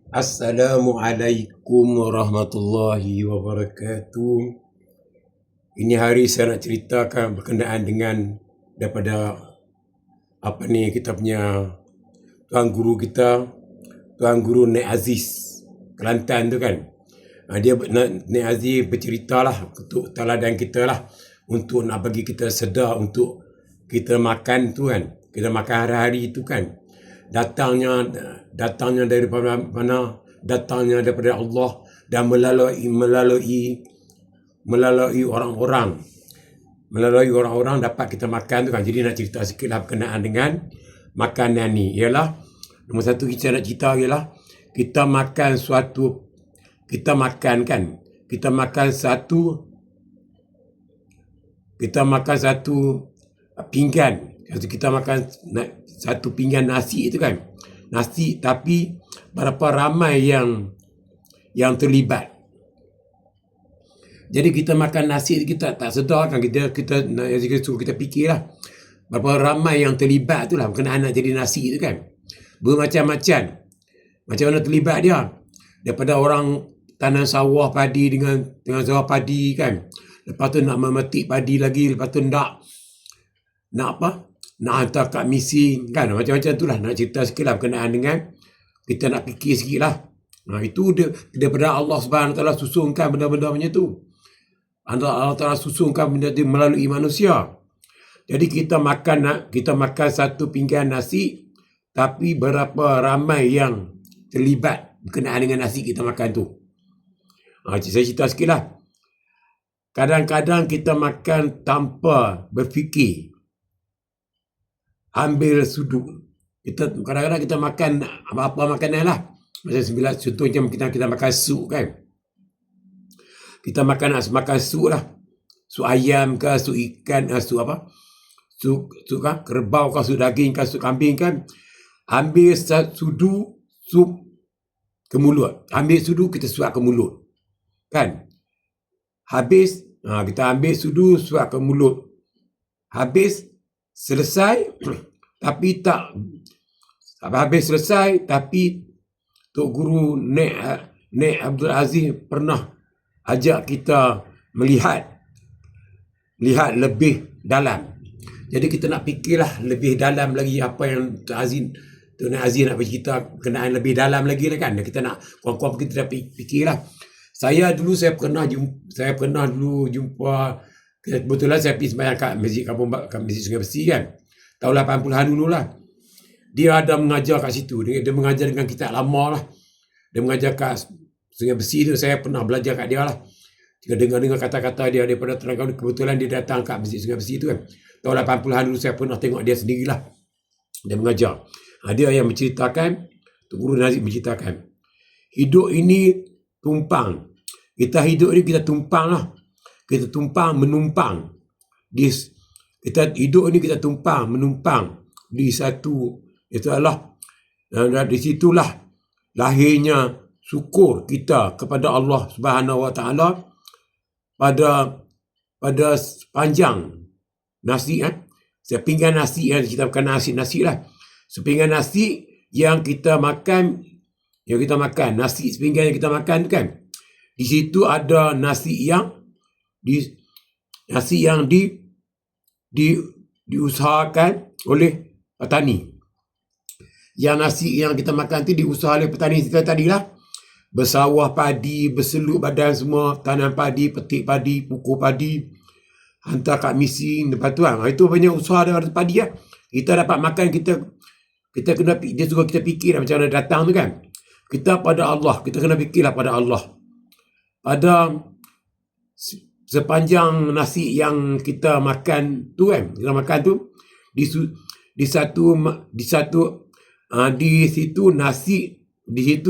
Assalamualaikum warahmatullahi wabarakatuh. Ini hari saya nak ceritakan berkenaan dengan daripada kita punya tuan guru kita, Tuan Guru Nek Aziz Kelantan tu kan. Nek Aziz berceritalah untuk teladan kita lah, untuk nak bagi kita sedar untuk kita makan tu kan. Kita makan hari-hari tu kan. Datangnya daripada mana? Datangnya daripada Allah dan melalui orang-orang dapat kita makan tu kan. Jadi nak cerita sikit lah berkenaan dengan makanan ni. Ialah nombor satu kita nak cerita ialah kita makan satu pinggan. Kita makan satu pinggan nasi itu kan. Nasi, tapi berapa ramai yang terlibat. Jadi kita makan nasi, kita tak sedar kan, kita suruh kita fikirlah berapa ramai yang terlibat tu lah berkenaan nak jadi nasi tu kan. Bermacam-macam. Macam mana terlibat dia? Daripada orang tanam sawah padi dengan sawah padi kan. Lepas tu nak memetik padi lagi, lepas tu nak hantar kat misi kan, macam-macam tu lah. Nak cerita sikit lah berkenaan dengan kita nak fikir sikit lah. Itu daripada Allah SWT susunkan benda-benda macam tu. Allah Ta'ala susunkan benda tu melalui manusia. Jadi kita makan satu pinggan nasi, tapi berapa ramai yang terlibat berkenaan dengan nasi kita makan tu. Saya cerita sikit lah. Kadang-kadang kita makan tanpa berfikir, ambil sudut. Kadang-kadang kita makan apa-apa makanan lah. Macam contohnya kita makan sup kan. Kita makan sup lah. Sup ayam ke, sup ikan, sup apa? Sup kerbau ke, sup daging ke, sup kambing kan. Ambil sudu sup ke mulut. Ambil sudu kita suap ke mulut. Kan? Habis, kita ambil sudu suap ke mulut. Habis, selesai, tapi Tok Guru Nek Abdul Aziz pernah ajak kita melihat lebih dalam. Jadi kita nak fikirlah lebih dalam lagi apa yang Tok Nek Aziz nak bercerita berkenaan lebih dalam lagi lah kan. Kita nak kurang-kurang kita dah fikirlah. Saya pernah jumpa, kebetulan saya pergi sembahyang kat Masjid Sungai Besi kan. Tahun 80-an dulu lah. Dia ada mengajar kat situ. Dia mengajar dengan kitab lama lah. Dia mengajar kat Sungai Besi tu. Saya pernah belajar kat dia lah. Jika dengar kata-kata dia daripada Terengganu, kebetulan dia datang kat Masjid Sungai Besi tu kan. Tahun 80-an dulu saya pernah tengok dia sendirilah. Dia mengajar. Dia yang menceritakan, Tok Guru Nazib menceritakan, hidup ini tumpang. Kita hidup ni kita tumpang lah. Kita tumpang menumpang. Kita hidup ni kita tumpang menumpang di satu, itu adalah di situlah lahirnya syukur kita kepada Allah Subhanahu Wa Taala pada sepanjang nasi sepinggan nasi yang kita makan nasi lah. Sepinggan nasi yang kita makan, nasi sepinggan yang kita makan kan. Di situ ada nasi yang diusahakan oleh petani. Yang nasi yang kita makan tu diusahakan oleh petani tadi lah. Bersawah padi, berseluk badan semua, tanam padi, petik padi, pukul padi, hantar kat misi. Lepas tu itu banyak usaha daripada padi lah. Kita dapat makan, kita kena, dia suruh kita fikir macam mana datang tu kan. Kita kena fikirlah pada Allah. Pada sepanjang nasi yang kita makan tu kan, di situ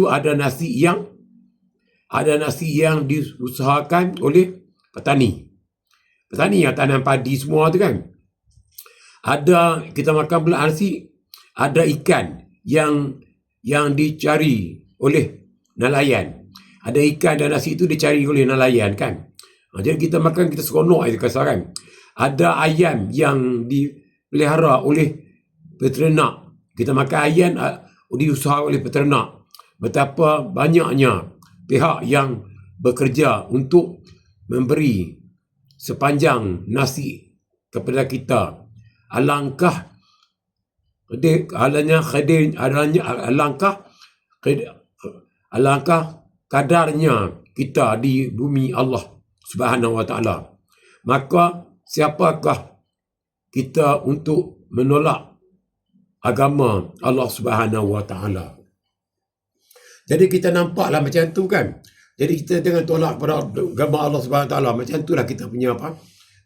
ada nasi yang diusahakan oleh petani yang tanam padi semua tu kan. Kita makan pula nasi, ada ikan yang dicari oleh nelayan. Ada ikan dan nasi itu dicari oleh nelayan kan. Jadi kita makan, kita seronok aja kasaran. Ada ayam yang dipelihara oleh peternak. Kita makan ayam diusahakan oleh peternak. betapa banyaknya pihak yang bekerja untuk memberi sepanjang nasi kepada kita. Alangkah kadarnya kita di bumi Allah Subhanahu wa taala. Maka siapakah kita untuk menolak agama Allah Subhanahu wa taala? Jadi kita nampaklah macam tu kan. Jadi kita jangan tolak pada agama Allah Subhanahu wa taala. Macam itulah kita punya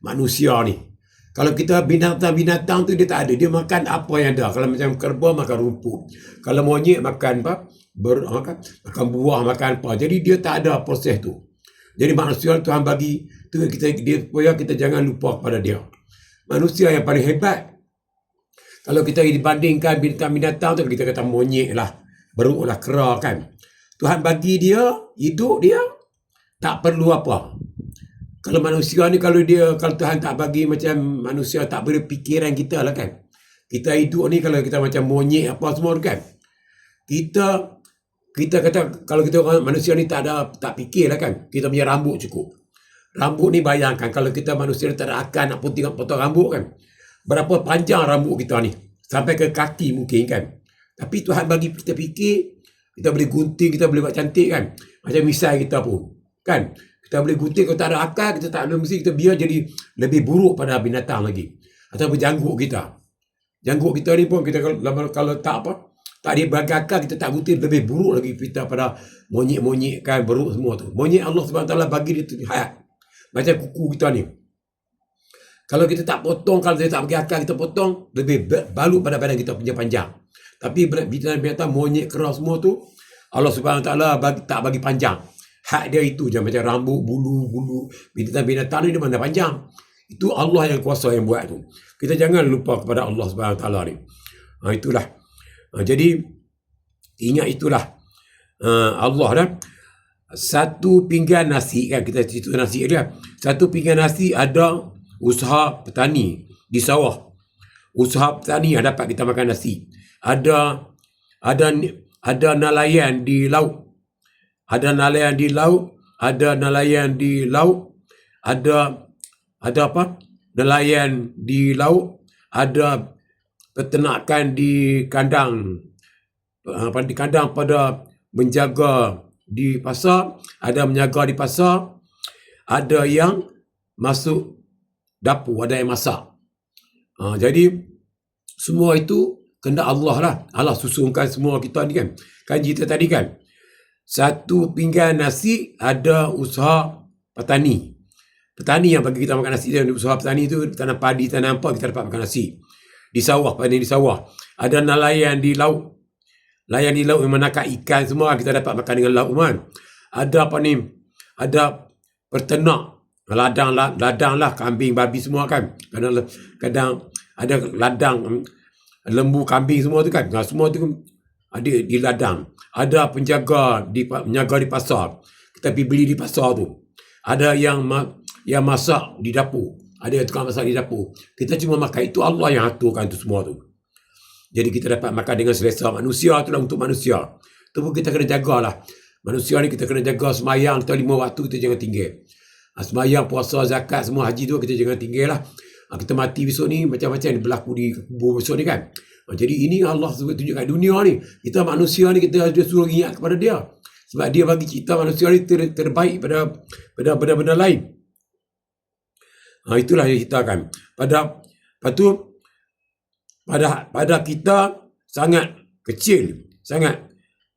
manusia ni. Kalau kita binatang tu dia tak ada, dia makan apa yang ada. Kalau macam kerbau makan rumput. Kalau monyet makan makan buah, makan apa. Jadi dia tak ada proses tu. Jadi manusia Tuhan bagi tu supaya kita jangan lupa kepada dia. Manusia yang paling hebat. Kalau kita dibandingkan binatang tu, kita kata monyet lah, beruk lah, kera kan. Tuhan bagi dia hidup, dia tak perlu apa. Kalau manusia ni kalau Tuhan tak bagi macam manusia tak berfikiran kita lah kan. Kita hidup ni kalau kita macam monyet apa semua kan. Kita kata kalau kita orang manusia ni tak fikir lah kan. Kita punya rambut cukup. Rambut ni bayangkan kalau kita manusia ni tak ada akal nak potong rambut kan. Berapa panjang rambut kita ni. Sampai ke kaki mungkin kan. Tapi Tuhan bagi kita fikir. Kita boleh gunting, kita boleh buat cantik kan. Macam misal kita pun. Kan. Kita boleh gunting, kalau tak ada akal, kita tak ada mesti kita biar jadi lebih buruk pada binatang lagi. Ataupun janggut kita. Janggut kita ni pun, kita kalau tak dia bagi akal, kita tak gunting, lebih buruk lagi kita pada monyet-monyet kan, beruk semua tu. Monyet Allah SWT bagi dia tu hayat. Macam kuku kita ni. Kalau kita tak potong, kalau dia tak bagi akal, kita potong, lebih balut pada badan kita punya panjang. Tapi binatang monyet keras semua tu, Allah SWT tak bagi panjang. Hak dia itu je, macam rambut, bulu, binatang ni dia mana panjang. Itu Allah yang kuasa yang buat tu. Kita jangan lupa kepada Allah SWT ni. Itulah. Jadi, ingat itulah. Allah dah. Satu pinggan nasi, kan kita cerita nasi dia. Satu pinggan nasi ada usaha petani di sawah. Usaha petani yang dapat kita makan nasi. Ada nelayan di laut. Ada nelayan di laut, ada apa? Nelayan di laut, ada peternakan di kandang. Di kandang pada menjaga di pasar, ada menjaga di pasar, ada yang masuk dapur, ada yang masak. Jadi semua itu kehendak Allah lah. Allah susunkan semua kita ni kan. Kan cerita tadi kan. Satu pinggan nasi ada usaha petani. Petani yang bagi kita makan nasi dia, usaha petani tu tanam padi, tanam apa kita dapat makan nasi. Di sawah, petani di sawah. Ada nelayan di laut. Nelayan di laut yang menangkap ikan semua kita dapat makan dengan laut kan. Ada apa ni? Ada peternak. Ladang lah, kambing, babi semua kan. Kadang ada ladang lembu, kambing semua tu kan. Semua tu ada di ladang. Ada menjaga di pasar. Kita pergi beli di pasar tu. Ada yang masak di dapur. Ada yang tukang masak di dapur. Kita cuma makan. Itu Allah yang aturkan tu semua tu. Jadi kita dapat makan dengan selesa. Manusia tu lah untuk manusia. Tu pun kita kena jagalah. Manusia ni kita kena jaga semayang. Kita 5 waktu kita jangan tinggal. Semayang, puasa, zakat, semua haji tu kita jangan tinggal lah. Kita mati besok ni macam-macam yang berlaku di kubur besok ni kan. Jadi ini Allah tunjuk kat dunia ni. Kita manusia ni kita suruh ingat kepada dia. Sebab dia bagi kita manusia ni terbaik pada benda lain. Itulah yang kita kan. Pada kita sangat kecil, sangat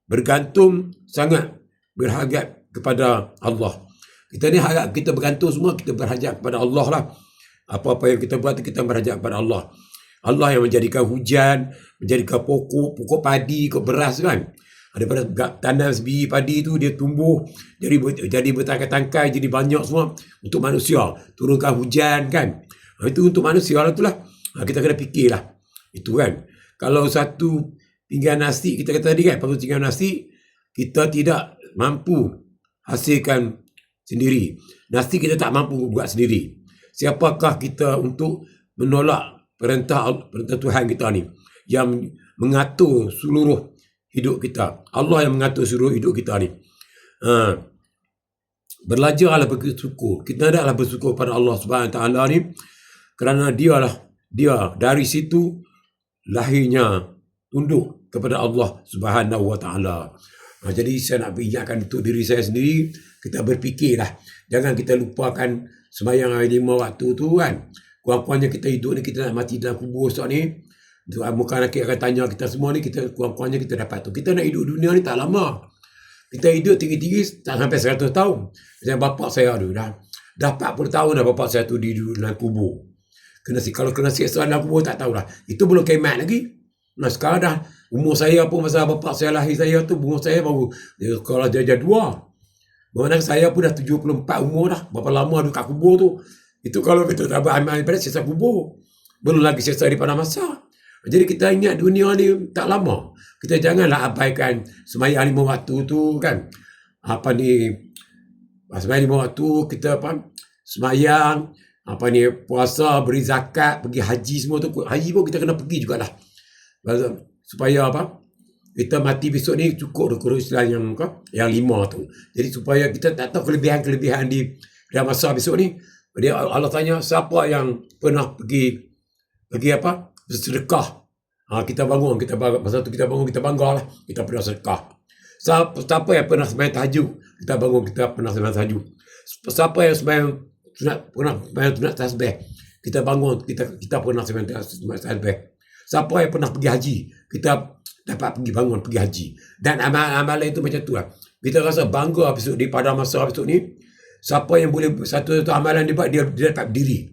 bergantung, sangat berhajat kepada Allah. Kita ni harap kita bergantung semua, kita berhajat kepada Allah lah. Apa-apa yang kita buat kita berhajat kepada Allah. Allah yang menjadikan hujan, menjadikan pokok padi, pokok beras kan. Daripada tanam sebiji padi tu dia tumbuh, jadi bertangkai-tangkai, jadi banyak semua untuk manusia. Turunkan hujan kan. Itu untuk manusia lah tu lah. Kita kena fikirlah. Itu kan. Kalau satu pinggan nasi, kita kata tadi kan, satu pinggan nasi, kita tidak mampu hasilkan sendiri. Nasi kita tak mampu buat sendiri. Siapakah kita untuk menolak perintah Tuhan kita ni yang mengatur seluruh hidup kita. Allah yang mengatur seluruh hidup kita ni. Belajarlah bersyukur. Kita hendaklah bersyukur pada Allah Subhanahu Wa Taala ni, kerana dia dari situ lahirnya tunduk kepada Allah Subhanahu Wa Taala. Jadi saya nak ingatkan untuk diri saya sendiri, kita berfikirlah. Jangan kita lupakan sembahyang 5 waktu tu kan. Kurang-kurangnya kita hidup ni, kita nak mati dalam kubur esok ni. Bukan nakik akan tanya kita semua ni, kita kurang-kurangnya kita dapat tu. Kita nak hidup dunia ni tak lama. Kita hidup tinggi-tinggi tak sampai 100 tahun. Macam bapak saya tu dah 40 tahun dah bapak saya tu di dalam kubur. Kalau kena siksa dalam kubur tak tahulah. Itu belum kiamat lagi. Nah sekarang dah umur saya pun masa bapak saya lahir saya tu, umur saya baru kalau dia 2. Mana saya pun dah 74 umur dah. Berapa lama duduk kat kubur tu. Itu kalau kita tak beramal ibadat siksa kubur. Belum lagi siksa di pada masa. Jadi kita ingat dunia ni tak lama. Kita janganlah abaikan sembahyang 5 waktu tu kan. Sembahyang 5 waktu kita sembahyang, puasa, beri zakat, pergi haji semua tu. Haji pun kita kena pergi jugalah. Supaya kita mati besok ni cukup dengan Islam yang 5 tu. Jadi supaya kita tak tahu kelebihan-kelebihan di dalam masa besok ni. Dia Allah tanya siapa yang pernah pergi bersedekah. Kita bangun, masa tu kita bangun, kita banggalah, kita pernah sedekah. Siapa yang pernah sembahyang tahajud, kita bangun, kita pernah sembahyang tahajud. Siapa yang pernah sunat tasbih, kita bangun, kita pernah sembahyang tasbih. Siapa yang pernah pergi haji, kita dapat pergi haji. Dan amalan itu macam tu lah. Kita rasa bangga besok di pada masa besok ni. Siapa yang boleh satu amalan dia buat, dia dapat berdiri.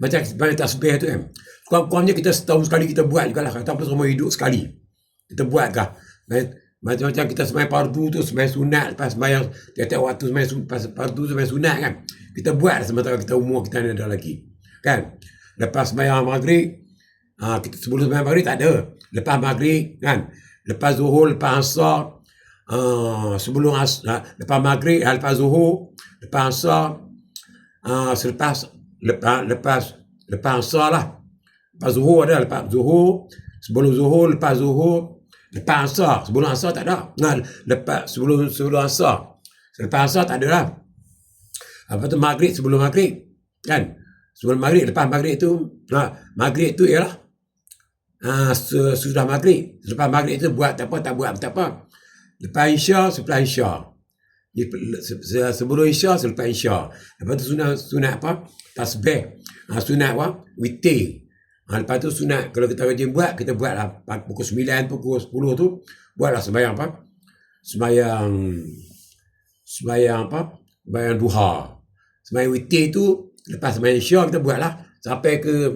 Macam tasbih tu kan. Kurang-kurangnya kita setahun sekali kita buat juga lah. Ataupun semua hidup sekali. Kita buat kah. Macam kita sembahyang fardu tu, sembahyang sunat, lepas sembahyang tiap-tiap waktu sembahyang fardu, sembahyang sunat kan. Kita buat sementara kita umur kita ada lagi. Kan. Lepas sembahyang maghrib, sebelum sembahyang maghrib tak ada. Lepas maghrib kan. Lepas zuhur, lepas asar, lepas maghrib, lepas zuhur, lepas asar, lepas asar lah. Lepas zuhur ada, lepas zuhur, sebelum zuhur, lepas zuhur, lepas asar, sebelum asar tak ada. Lepas sebelum asar, lepas asar tak ada lah. Lepas tu maghrib, sebelum maghrib kan. Sebelum maghrib, lepas maghrib tu, maghrib tu ialah sudah maghrib. Lepas maghrib tu buat tak apa, tak buat tak apa. Lepas isya, setelah isya. Sebelum isya, selepas isya. Lepas tu sunat apa? Tasbih. Sunat witir. Lepas tu sunat, kalau kita rajin buat, kita buatlah pukul 9, pukul 10 tu, buatlah sembahyang sembahyang duha. Sembahyang witir tu, lepas sembahyang isya kita buatlah, sampai ke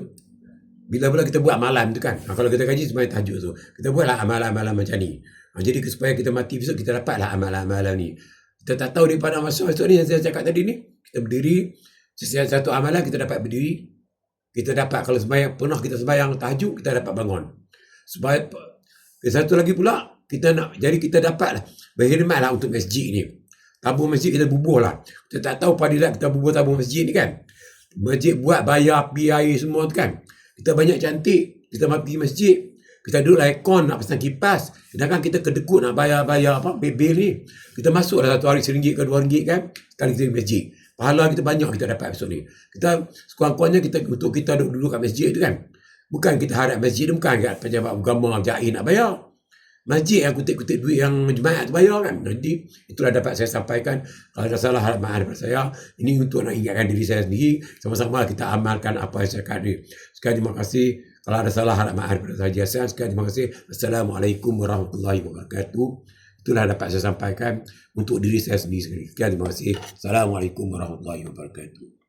bila-bila kita buat malam tu kan. Kalau kita kaji sembahyang tahajud tu, kita buatlah amalan-amalan macam ni. Jadi supaya kita mati besok, kita dapatlah amalan-amalan ni. Kita tak tahu daripada masa besok ni, yang saya cakap tadi ni, kita berdiri, satu amalan kita dapat berdiri. Kita dapat, kalau pernah kita sembahyang tahajud, kita dapat bangun. Sebab satu lagi pula, jadi kita dapatlah berkhidmatlah untuk masjid ni. Tabung masjid kita bubuh lah. Kita tak tahu padilat kita bubuh tabung masjid ni kan. Masjid buat bayar api air semua tu kan. Kita banyak cantik, kita pergi masjid, kita duduk aircon nak pasang kipas. Sedangkan kita kedekut nak bayar bil ni. Kita masuklah satu hari RM1 ke RM2 kan, sekali kita pergi masjid. Pahala kita banyak kita dapat besok ni. Kita sekurang-kurangnya untuk kita duduk kat masjid tu kan. Bukan kita harap masjid tu bukan kat pejabat agama jahil nak bayar. Masjid yang kutip-kutip duit yang jemaat tu bayar kan. Nanti itulah dapat saya sampaikan. Kalau ada salah harap maaf daripada saya. Ini untuk nak ingatkan diri saya sendiri. Sama-sama kita amalkan apa yang saya cakap ni. Sekali terima kasih. Kalau ada salah harap maaf daripada saya. Sekali terima kasih. Assalamualaikum warahmatullahi wabarakatuh. Itulah dapat saya sampaikan untuk diri saya sendiri. Sekian terima kasih. Assalamualaikum warahmatullahi wabarakatuh.